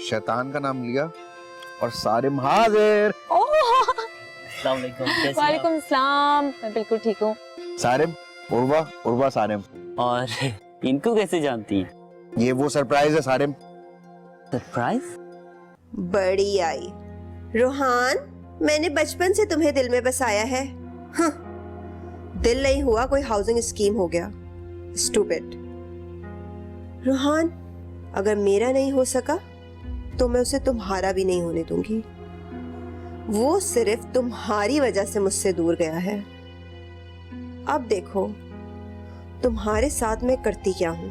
शैतान का नाम लिया और सारिम हाजिर। अस्सलाम वालेकुम। कैसे हैं आप? वालेकुम सलाम। मैं बिल्कुल ठीक हूँ। सारिम, उर्वा, उर्वा सारिम। और इनको कैसे जानती हैं? ये वो सरप्राइज है सारिम। सरप्राइज? बड़ी आई। रोहान, मैंने बचपन से तुम्हें दिल में बसाया है। हाँ, दिल नहीं हुआ कोई हाउसिंग स्कीम हो गया। स्टूपिड। रोहान, अगर मेरा नहीं हो सका तो मैं उसे तुम्हारा भी नहीं होने दूंगी। वो सिर्फ तुम्हारी वजह से मुझसे दूर गया है। अब देखो तुम्हारे साथ मैं करती क्या हूं।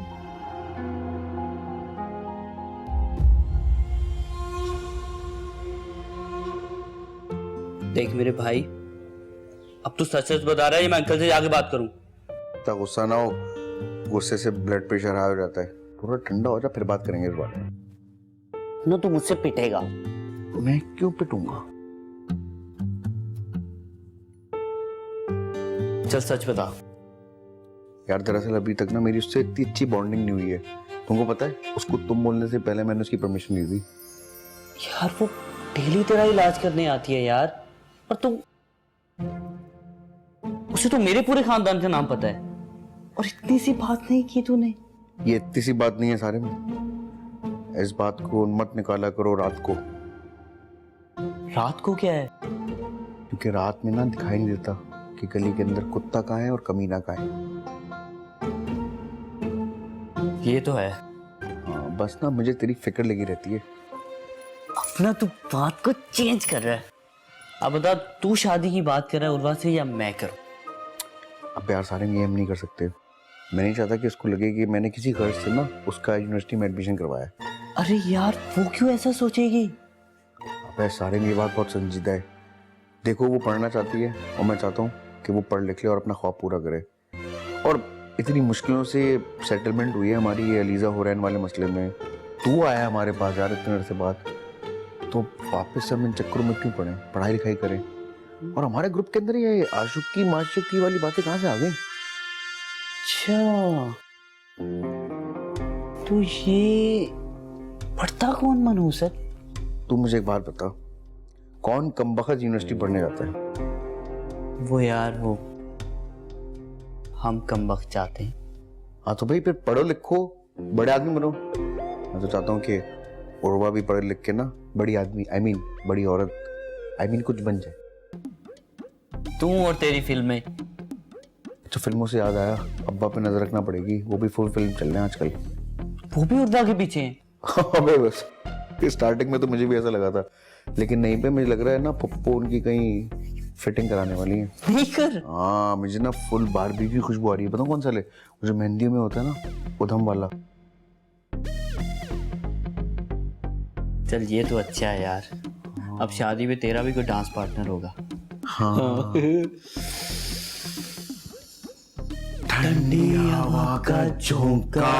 देख मेरे भाई, अब तू सच सच बता रहा है या मैं अंकल से जाके बात करूं? इतना गुस्सा ना हो, गुस्से से ब्लड प्रेशर हाई हो जाता है। थोड़ा ठंडा हो जा, फिर बात करेंगे इस बारे में। ना तू मुझसे पिटेगा। मैं क्यों पिटूंगा? चल सच बता। यार दरअसल अभी तक ना मेरी उससे इतनी अच्छी बॉन्डिंग नहीं हुई है। तुमको पता है, उसको तुम बोलने से पहले मैंने उसकी परमिशन ली थी। यार वो डेली तेरा इलाज करने आती है यार, और तुम उसे तो मेरे पूरे खानदान का नाम पता है और इतनी सी बात नहीं की तूने। ये इतनी सी बात नहीं है सारे में। इस बात को मत निकाला करो रात को, रात को क्या है? क्योंकि रात में ना दिखाई नहीं देता कि गली के अंदर कुत्ता कहाँ है और कमीना कहाँ है। ये तो है। हाँ, बस ना मुझे तेरी फिक्र लगी रहती है। अपना तू बात को चेंज कर रहा है। अब बता, तू शादी की बात कर रहा है उर्वा से या मैं करूं? अब यार सारे ये हम नहीं कर सकते। मैं नहीं चाहता कि उसको लगे कि मैंने किसी गर्ज से ना उसका यूनिवर्सिटी में एडमिशन करवाया। अरे यार वो क्यों ऐसा सोचेगी? अब सारे में ये बात बहुत संजीदा है। देखो वो पढ़ना चाहती है और मैं चाहता हूँ कि वो पढ़ लिख ले और अपना ख्वाब पूरा करे। और इतनी मुश्किलों से सेटलमेंट हुई है हमारी ये अलीजा हुरैन वाले मसले में। तू आया हमारे पास यार इतने अरसे बाद, तो वापस हम इन चक्करों में क्यों पड़े? पढ़ाई लिखाई करें। और हमारे ग्रुप के अंदर ये आशुकी माशुकी वाली बातें कहाँ से आ गई? अच्छा, तो ये पढ़ता कौन मनहूस है? तू मुझे एक बात बता, कौन कमबख्त यूनिवर्सिटी पढ़ने जाता है? वो यार वो हम कमबख्त चाहते हैं। हाँ तो भाई फिर पढ़ो लिखो, बड़े आदमी बनो। मैं तो चाहता हूँ कि उर्वा भी पढ़ लिख के ना बड़ी आदमी, आई मीन बड़ी औरत, आई मीन कुछ बन जाए। तू और तेरी फिल्में। तो फिल्मों से याद आया, अब्बा पे नजर रखना पड़ेगी। वो भी फुल फिल्म चल रहे हैं आजकल। वो भी उर्वा के पीछे हैं। अबे बस स्टार्टिंग में तो मुझे भी ऐसा लगा था, लेकिन नहीं पे मुझे लग रहा है ना पप्पू उनकी कहीं फिटिंग कराने वाली है। नहीं कर। हाँ मुझे ना फुल बारबी की खुशबू आ रही है। बताऊँ कौन सा ले? वो जो मेहंदी में होता है ना, उधम वाला। चल ये तो अच्छा है यार। अब शादी में तेरा भी कोई डांस पार्टनर होगा। हाँ ठंडी हवा का झोंका।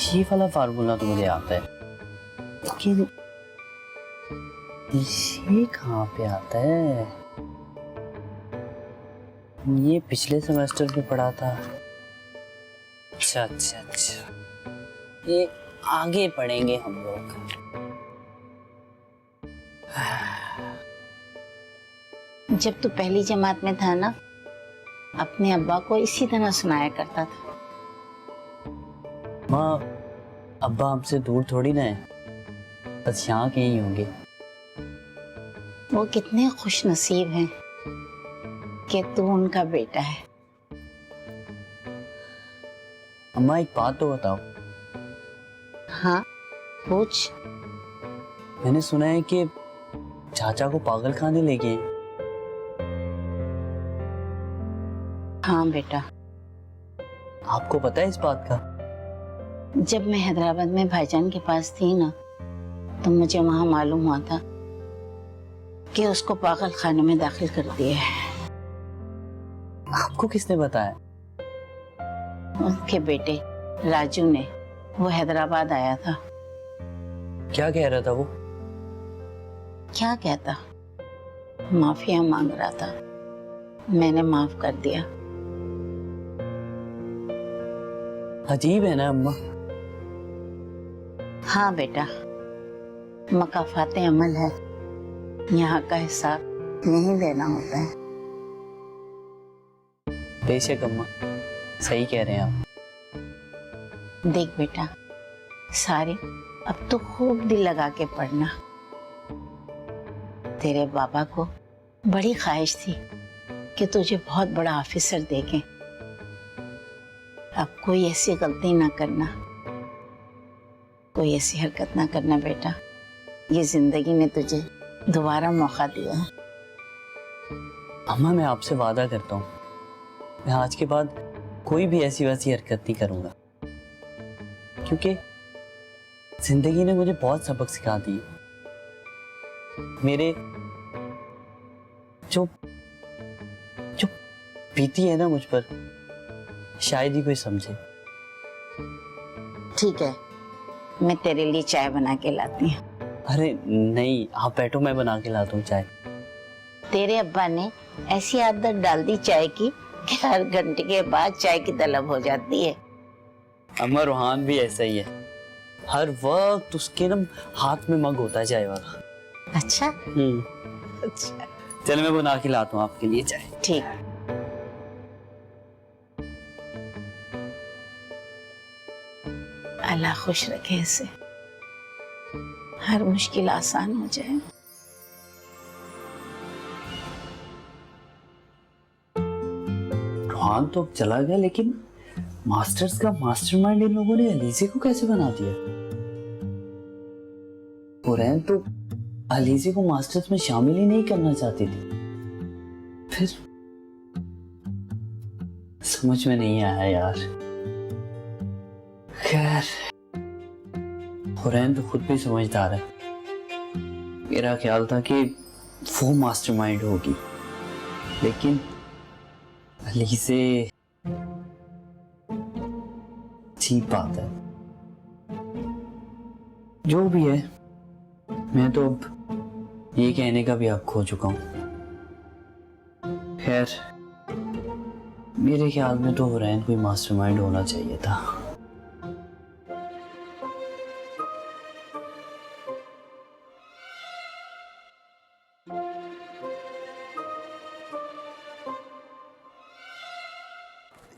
ये वाला फार्मूला तो मुझे आता है, लेकिन ये कहाँ पे आता है? ये पिछले सेमेस्टर में पढ़ा था। अच्छा अच्छा अच्छा, ये आगे पढ़ेंगे हम लोग। जब तू पहली जमात में था ना, अपने अब्बा को इसी तरह सुनाया करता था। माँ, अब्बा हमसे दूर थोड़ी ना है, बस यहाँ के ही होंगे। वो कितने खुश नसीब हैं कि तू उनका बेटा है। अम्मा एक बात तो बताओ। हाँ पूछ। मैंने सुना है कि चाचा को पागल खाने ले गए। हाँ बेटा। आपको पता है इस बात का? जब मैं हैदराबाद में भाईजान के पास थी ना, तो मुझे वहां मालूम हुआ था कि उसको पागल खाने में दाखिल कर दिया है। आपको किसने बताया? उनके बेटे राजू ने। वो हैदराबाद आया था। क्या कह रहा था वो? क्या कहता, माफिया मांग रहा था। मैंने माफ कर दिया। अजीब है ना अम्मा। हाँ बेटा, मकाफाते अमल है, यहाँ का हिसाब नहीं देना होता है। बेशक अम्मा, सही कह रहे हैं आप। देख बेटा सारे, अब तो खूब दिल लगा के पढ़ना। तेरे बाबा को बड़ी ख्वाहिश थी कि तुझे बहुत बड़ा ऑफिसर देखें। अब कोई ऐसी गलती ना करना, कोई ऐसी हरकत ना करना बेटा। ये जिंदगी ने तुझे दोबारा मौका दिया है। अम्मा मैं आपसे वादा करता हूँ, मैं आज के बाद कोई भी ऐसी वैसी हरकत नहीं करूंगा, क्योंकि जिंदगी ने मुझे बहुत सबक सिखा दिए। मेरे जो जो बीती है ना मुझ पर, शायद ही कोई समझे। ठीक है, मैं तेरे लिए चाय बना के लाती हूँ। अरे नहीं, आप बैठो, मैं बना के लाता हूँ चाय। तेरे अब्बा ने ऐसी आदत डाल दी चाय की कि हर घंटे के बाद चाय की तलब हो जाती है। अम्मा रूहान भी ऐसा ही है, हर वक्त उसके ना हाथ में मग होता है चाय वाला। अच्छा अच्छा, चल मैं बना के लाता हूँ आपके लिए चाय। ठीक। अल्लाह खुश रखे इसे, हर मुश्किल आसान हो जाए। रूहान तो अब चला गया, लेकिन मास्टर्स का मास्टरमाइंड इन लोगों ने अलीज़े को कैसे बना दिया? हुरैन तो अलीज़े को मास्टर्स में शामिल ही नहीं करना चाहती थी, फिर समझ में नहीं आया यार। खैर, हुरैन तो खुद भी समझदार है। मेरा ख्याल था कि वो मास्टरमाइंड होगी, लेकिन अलीज़े अच्छी बात है। जो भी है, मैं तो अब ये कहने का भी हक खो चुका हूं। खैर, मेरे ख्याल में तो हुरैन कोई मास्टरमाइंड होना चाहिए था।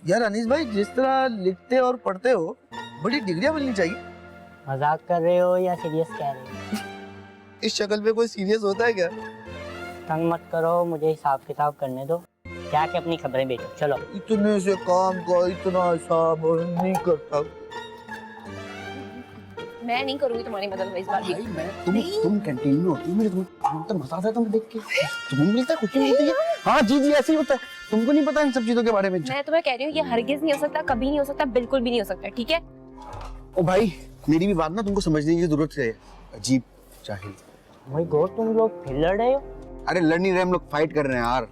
यार अनीस भाई, जिस तरह लिखते और पढ़ते हो, बड़ी डिग्रियां मिलनी चाहिए। मजाक कर रहे हो या सीरियस कह रहे हो? इस शक्ल पे कोई सीरियस होता है क्या? तंग मत करो, मुझे हिसाब किताब करने दो, जाके अपनी खबरें बेचो। चलो। इतने से काम का इतना हिसाब नहीं करता। मैं नहीं करूंगी तुम्हारी मदद इस बार भी। तुम कैंटीन में होती हो, मेरे तो मजा आता है तुम देख के। तुम्हें मिलता है, कुछ नहीं मिलती है। हाँ जी जी, ऐसे ही होता है। तुमको नहीं पता इन सब चीजों के बारे में? मैं तुम्हें कह रही हूँ, ये हरगिज नहीं हो सकता, कभी नहीं हो सकता, बिल्कुल भी नहीं हो सकता, ठीक है? ओ भाई, मेरी भी बात ना तुमको समझने की जरूरत है। अजीब जाहिल। भाई गो, तुम लोग फिर लड़ रहे हो? अरे लड़ नहीं रहे, हम लोग फाइट कर रहे हैं यार।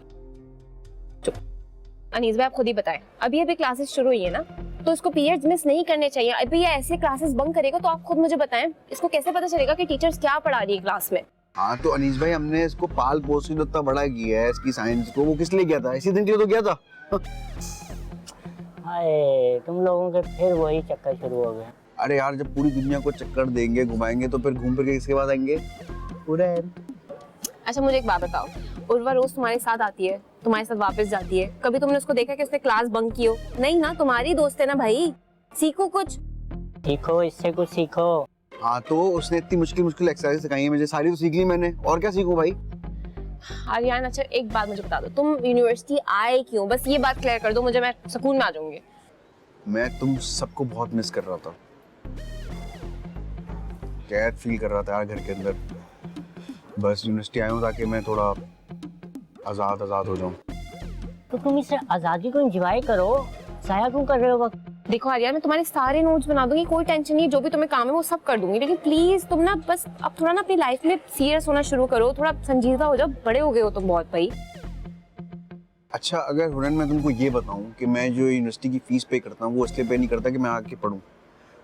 अनीस भाई आप खुद ही बताएं, अभी अभी क्लासेस शुरू हुई है ना, तो इसको पीरियड्स मिस नहीं करने चाहिए। अभी ये ऐसे क्लासेस बंक करेगा तो आप खुद मुझे बताएं, इसको कैसे पता चलेगा कि टीचर्स क्या पढ़ा रही है क्लास में? हाँ तो अनीस भाई, हमने इसको पाल पोस के इतना बड़ा किया है, इसकी साइंस को। वो किस लिए किया था? इसी दिन के लिए तो किया था। हाय, तुम लोगों के फिर वही चक्कर शुरू हो गए। अरे यार, जब पूरी दुनिया को चक्कर देंगे, घुमाएंगे, तो फिर घूम फिर के इसके बाद आएंगे। अच्छा मुझे एक बात बताओ, उर्वा रोज तुम्हारे साथ आती है, तुम्हारे साथ वापस जाती है, कभी तुमने उसको देखा कि उसने क्लास बंक की हो? नहीं ना, तुम्हारी दोस्त है ना भाई, सीखो कुछ। सीखो, इससे कुछ सीखो। हाँ तो उसने इतनी मुश्किल मुश्किल एक्सरसाइज सिखाई है मुझे, सारी तो सीख ली मैंने, और क्या सीखूं भाई? आर्यन अच्छा एक बात मुझे बता दो, तुम यूनिवर्सिटी आए क्यों? बस ये बात क्लियर कर दो मुझे, मैं सुकून में आ जाऊंगी। मैं तुम सबको बहुत मिस कर रहा था, कैद फील कर रहा था यार घर के अंदर। बस यूनिवर्सिटी आया हूँ ताकि मैं थोड़ा आजाद हो जाऊं। तो तुम इस आजादी को एंजॉय करो, जाया क्यों कर रहे हो वक्त? देखो आर्यन, मैं तुम्हारे सारे नोट्स बना दूंगी, कोई टेंशन नहीं, जो भी तुम्हें काम है वो सब कर दूंगी, लेकिन प्लीज तुम ना बस अब थोड़ा ना अपनी लाइफ में सीरियस होना शुरू करो, थोड़ा संजीदा हो जाओ, बड़े हो गए हो तुम बहुत भाई। अच्छा अगर हुरैन मैं तुमको ये बताऊं कि मैं जो यूनिवर्सिटी की फीस पे करता हूँ वो इसलिए पे नहीं करता कि मैं आके पढूं,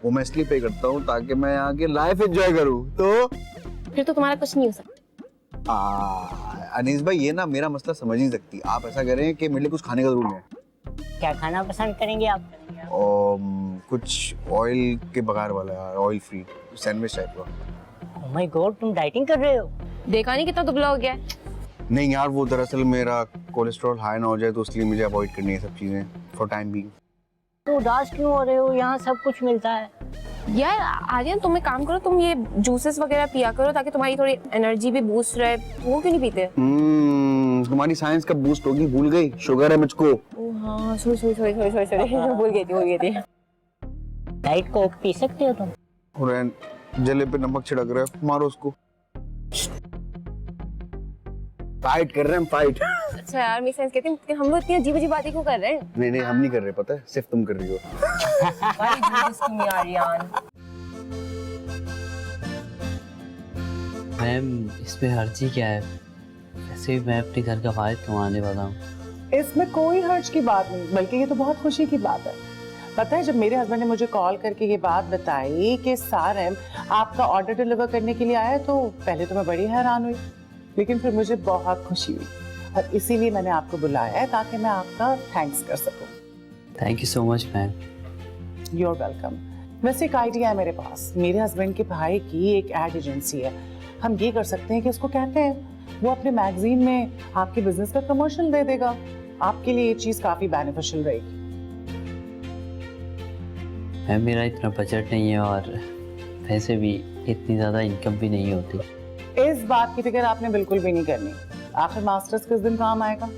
वो मैं इसलिए पे करता हूँ ताकि मैं आगे लाइफ एंजॉय करूँ। तो फिर तो तुम्हारा कुछ नहीं हो सकता। अनीस भाई ये ना मेरा मसला समझ नहीं सकती। आप ऐसा करें कि मेरे लिए कुछ खाने का जरूर है। क्या खाना पसंद करेंगे आप? और कुछ ऑयल के बगैर वाला यार, ऑयल फ्री सैंडविच टाइप का। ओह माय गॉड, तुम डाइटिंग कर रहे हो? देखा नहीं कितना दुबला हो गया है। नहीं यार, वो दरअसल मेरा कोलेस्ट्रॉल हाई ना हो जाए तो इसलिए मुझे अवॉइड करनी है सब चीजें फॉर टाइम बीइंग। तो उदास क्यों हो रहे हो? यहाँ सब कुछ मिलता है। यार आर्यन, तुम एक काम करो, तुम ये जूसेस वगैरह पिया करो ताकि तुम्हारी थोड़ी एनर्जी भी बूस्ट रहे। वो क्यों नहीं पीते? तुम्हारी साइंस कब बूस्ट होगी, भूल गई? शुगर है मुझको। ओह हाँ, सॉरी भूल गई थी। डाइट कोक पी सकते हो तुम? और जले पे नमक छिड़क रहा है, मारो उसको। फाइट कर रहे हैं हम, फाइट। अच्छा यार, मेरी सेंस कहती है हम लोग इतनी अजीब अजीब बातें क्यों कर रहे हैं? नहीं हम नहीं कर रहे, पता है, सिर्फ तुम कर रही हो। मैम इसमें हर्जी क्या है? वैसे भी मैं अपने घर का फायद कमाने वाला हूँ। इसमें कोई हर्ज की बात नहीं, बल्कि ये तो बहुत खुशी की बात है। पता है, जब मेरे हस्बैंड ने मुझे कॉल करके ये बात बताई कि सारम आपका ऑर्डर डिलीवर करने के लिए आया, तो पहले तो मैं बड़ी हैरान हुई, लेकिन फिर मुझे बहुत खुशी हुई और इसीलिए मैंने आपको बुलाया है ताकि मैं आपका थैंक्स कर सकूं। Thank you so much ma'am. You are welcome. वैसे एक आइडिया है मेरे पास। मेरे हस्बैंड के भाई की एक एड एजेंसी है। हम ये कर सकते हैं कि उसको कहते हैं वो अपने मैगजीन में आपके बिजनेस का कमर्शियल दे देगा। आपके लिए ये चीज काफी बेनिफिशियल रहेगी। मैम मेरा इतना बजट नहीं है और वैसे भी इतनी ज़्यादा इनकम भी नहीं होती। इस बात की फिक्र आपने बिल्कुल भी नहीं करनी। आखिर मास्टर्स किस दिन काम आएगा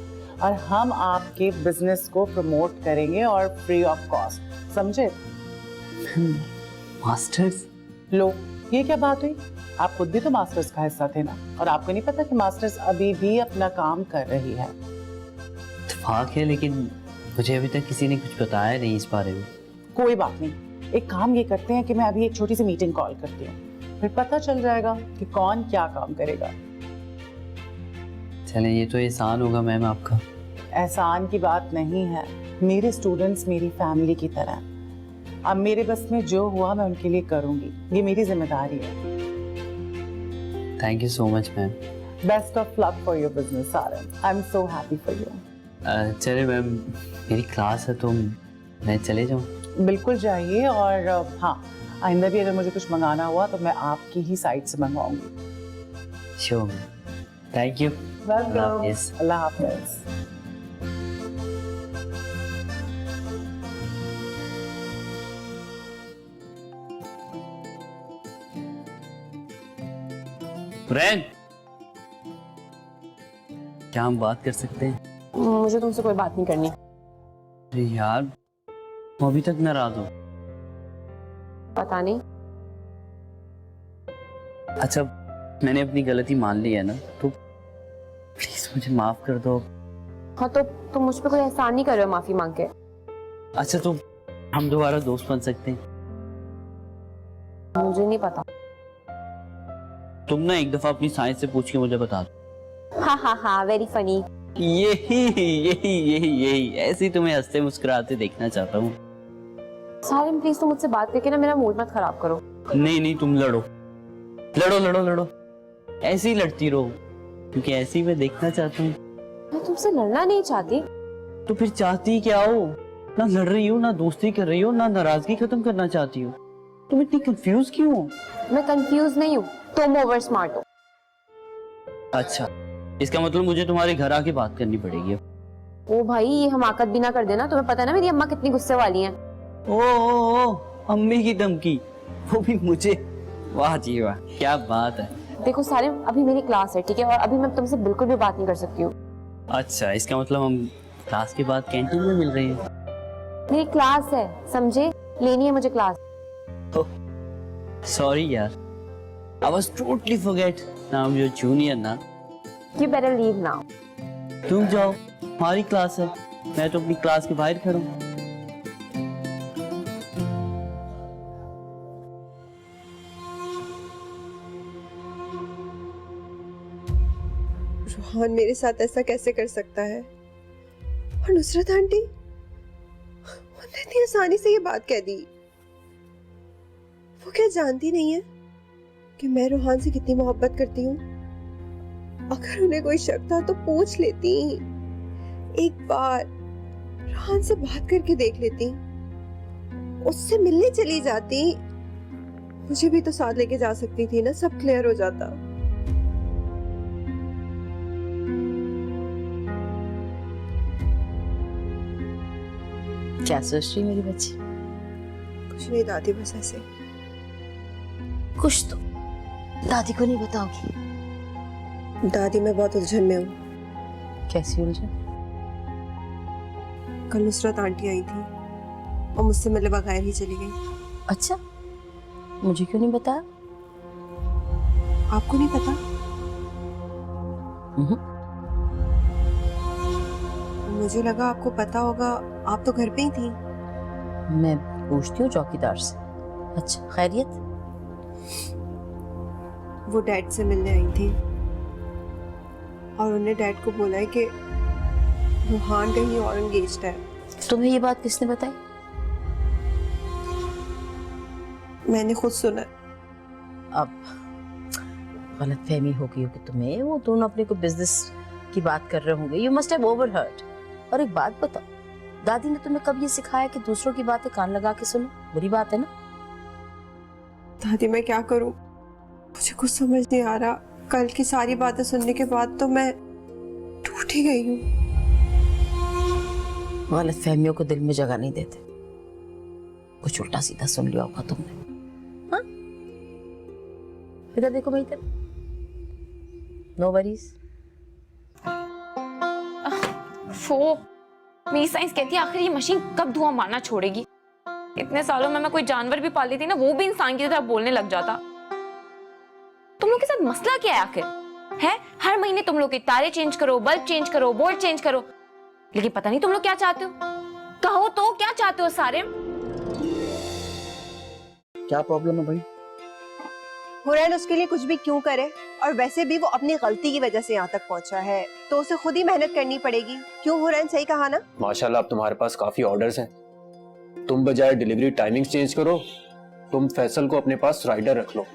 और हम आपके बिजनेस को प्रमोट करेंगे और फ्री ऑफ कॉस्ट, समझे? मास्टर्स? लो, ये क्या बात हुई? आप खुद भी तो मास्टर्स का हिस्सा थे ना, और आपको नहीं पता कि मास्टर्स अभी भी अपना काम कर रही है? इत्तेफाक है, लेकिन मुझे अभी तक किसी ने कुछ बताया नहीं इस बारे में। कोई बात नहीं, एक काम ये करते हैं कि मैं अभी एक छोटी सी मीटिंग कॉल करती हूँ, फिर पता चल जाएगा कि कौन क्या काम करेगा। चलें, ये तो एहसान होगा मैम आपका। एहसान की बात नहीं है, मेरे स्टूडेंट्स मेरी फैमिली की तरह। अब मेरे बस में जो हुआ मैं उनके लिए करूंगी, ये मेरी जिम्मेदारी है। Thank you so much ma'am. Best of luck for your business Saran. I am so happy for you. चले मैम, मेरी क्लास है तो मैं चले जाऊँ? बिल्कुल जाइए, और हाँ, आइंदा भी अगर मुझे कुछ मंगाना हुआ तो मैं आपकी ही साइट से मंगवाऊंगी। Sure ma'am, thank you. Welcome. अल्लाह हाफिज़। फ्रेंड, क्या हम बात कर सकते हैं? मुझे तुमसे कोई बात नहीं करनी। अरे यार, मैं अभी तक नाराज हूँ। पता नहीं। अच्छा, मैंने अपनी गलती मान ली है ना, तो प्लीज मुझे माफ कर दो। हाँ तो तुम मुझ पे कोई एहसान नहीं कर रहे हो माफी मांग के? अच्छा, तो हम दोबारा दोस्त बन सकते हैं? मुझे नहीं पता। तुम ना एक दफा अपनी साइंस से पूछ के मुझे बता दो। हाँ, वेरी फनी। यही ऐसे ही तुम्हें हंसते मुस्कुराते देखना चाहता हूँ। सारिम प्लीज तुम मुझसे बात करके ना मेरा मूड मत खराब करो। नहीं, तुम लड़ो, ऐसे ही लड़ती रहो, क्योंकि ऐसे ही मैं देखना चाहता हूँ। मैं तुमसे लड़ना नहीं चाहती। तो फिर चाहती क्या हो? ना लड़ रही हो, ना दोस्ती कर रही हो, ना नाराजगी खत्म करना चाहती हो। तुम इतनी कंफ्यूज क्यों हो? मैं कंफ्यूज नहीं हूँ, तुम ओवर स्मार्ट हो। अच्छा, इसका मतलब मुझे तुम्हारे घर आके बात करनी पड़ेगी। ओ भाई, ये हमाकत भी ना कर देना। तुम्हें पता है ना मेरी अम्मा कितनी गुस्से वाली हैं। ओ, अम्मी की धमकी, वो भी मुझे? वाह जी वाह, क्या बात है। देखो सारिम, अभी मेरी क्लास है, ठीक है, और अभी मैं तुमसे बिल्कुल भी बात नहीं कर सकती हूँ। अच्छा, इसका मतलब हम क्लास के बाद कैंटीन में मिल रही हैं? मेरी क्लास है, समझे? लेनी है मुझे क्लास। सॉरी यार, I was totally forget. Now I'm your junior ना। You better leave now. तुम जाओ, हमारी क्लास है, मैं तो अपनी क्लास के बाहर खड़ा हूँ। रोहान मेरे साथ ऐसा कैसे कर सकता है? और नुसरत आंटी, उन्होंने इतनी आसानी से ये बात कह दी। वो क्या जानती नहीं है कि मैं रोहान से कितनी मोहब्बत करती हूँ? अगर उन्हें कोई शक था तो पूछ लेती, एक बार रोहान से बात करके देख लेती, उससे मिलने चली जाती। मुझे भी तो साथ लेके जा सकती थी ना, सब क्लियर हो जाता। क्या सोच रही मेरी बच्ची? कुछ नहीं दादी, बस ऐसे। कुछ तो दादी को नहीं बताओगी? दादी मैं बहुत उलझन में हूँ। कैसी उलझन? कल नुसरत आंटी आई थी और मुझसे मिले बगैर ही चली गई। अच्छा, मुझे क्यों नहीं बताया? आपको नहीं पता? मुझे लगा आपको पता होगा, आप तो घर पे ही थी। मैं पूछती हूँ चौकीदार से। अच्छा, खैरियत? वो डैड से मिलने आई थी और उन्हें डैड को बोला है कि रोहान कहीं और एंगेज्ड है। तुम्हें ये बात किसने बताई? मैंने खुद सुना। अब गलत फहमी हो गई होगी तुम्हें, वो दोनों अपने को बिजनेस की बात कर रहे होंगे। You must have overheard. और एक बात बताओ, दादी ने तुम्हें कब ये सिखाया कि दूसरों की बातें कान लगा के सुनो? बुरी बात है ना? दादी मैं क्या करूं, मुझे कुछ समझ नहीं आ रहा। कल की सारी बातें सुनने के बाद तो मैं टूट ही गई हूँ। गलत फहमियों को दिल में जगह नहीं देते। कुछ उल्टा सीधा सुन लिया होगा तुमने। हाँ, इधर देखो, मैं इधर। No worries. मेरी साइंस कहती है आखिर ये मशीन कब धुआं मारना छोड़ेगी। इतने सालों में मैं कोई जानवर भी पाल लेती ना, वो भी इंसान की तरह बोलने लग जाता। तुम लोग के साथ मसला क्या है आखिर? है हर महीने तुम लोग के तारे चेंज करो, बल्ब चेंज करो, बोर्ड चेंज करो, लेकिन पता नहीं तुम लोग क्या चाहते हो। कहो तो क्या चाहते हो सारे? क्या प्रॉब्लम है भाई? हुरैन उसके लिए कुछ भी क्यों करे, और वैसे भी वो अपनी गलती की वजह से यहाँ तक पहुँचा है, तो उसे खुद ही मेहनत करनी पड़ेगी। क्यों हुरैन, सही कहा ना? माशाल्लाह अब तुम्हारे पास काफी ऑर्डर्स हैं। तुम बजाय डिलीवरी टाइमिंग्स चेंज करो, तुम फैसल को अपने पास राइडर रख लो।